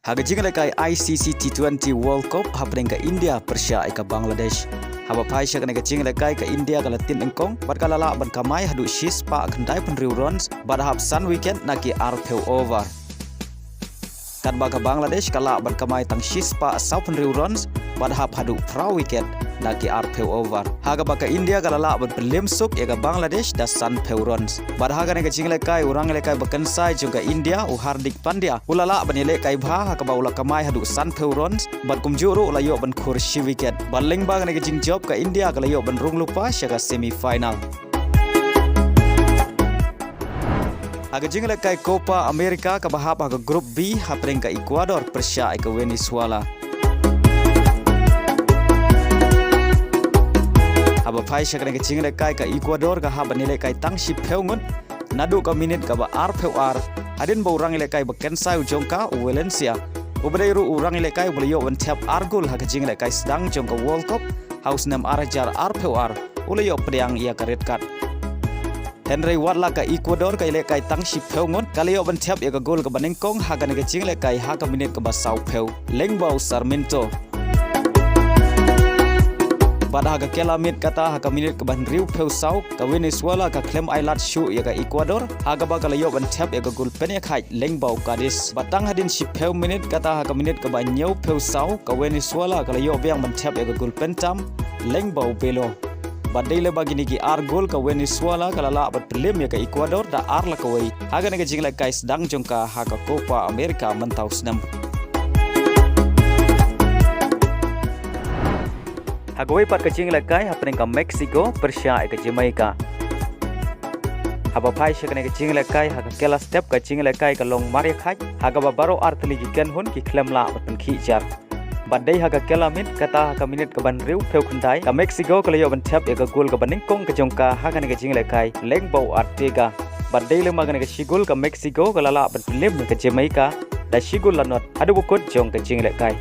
Haga jingle kai ICC T20 World Cup happening ke India Persia ke Bangladesh. Haba pai sya ke jingle kai ke India ke Latin engkong bad kalala ban kamai hadu shis pa kendai penriu runs bad hab sun weekend naki RPO over. Kan ba ke Bangladesh kala ban kamai tang shis pa sau penriu runs bad hab hadu pra weekend naki RPO over. Haga ba ke India kalala ban Liem suk ya ke Bangladesh da sun peu runs. Bad haga ne ke jingle kai urang le kai bakansai juga India u Hardik Pandya ulala ban ile kai bha ka ba ula kamai hadu sun peu runs bad kumjuru ula yo ban kursi wicket baling ba ne ke jing job ke India kala yo ban rung lupa sya ke semi final. Haga jingle kai Copa America ka bahap haga group B hapring ke Ecuador Persia ke Venezuela. Haba pai sya ke jingle kai ke Ecuador ka haba nilai kai tang si peungun nadu ka minit ka ba RPR adin ba urang ile kai bakensai ujongka Valencia ubreiru urang ile kai beliau wan tap argul haga jingle kai sedang jongka World Cup house nam arajar RPR uleyo pedang ia ka red card. Henry Watla ka Ecuador ka ile kai tang si peungun kaliyo ban tap ia ka gol ka banengkong haga ne jingle kai haga minit ka ba sau peu lengbau Sarmiento. Pada haga kelamit kata haga minit ke ban riu peu sau ka Venezuela ka claim island shoot ya ka Ecuador haga ba kala yo ban tap ya ka gol pen ya khai lengbau Cadiz batang hadin si peu minit kata haga minit ke ban nyau peu sau ka Venezuela kala yo biang ban tap ya ka gol pentam lengbau Belo badai le bagi ni ki ar gol ka Venezuela kala la bat Liem ya ka Ecuador da ar la ka wei haga ne ka jingla guys dang jongka haga Copa America mentau senam. Hagawai pat kecing lekai happening ke Mexico Persia ke Jamaica. Haba pai sya kecing lekai haga kela step kecing lekai ke long maria khai haga babaro artli gigan hun ki klem la batun ki jar. Badai haga kela min kata haga minit ke ban riu peu kundai ke Mexico ke yo ban tap ya ke gol ke baningkong ke jongka haga ne kecing lekai lengbau Artega. Badai le maga ne ke sigol ke Mexico ke lala ban Liem ke Jamaica da sigol lanot adu bukut jong kecing lekai.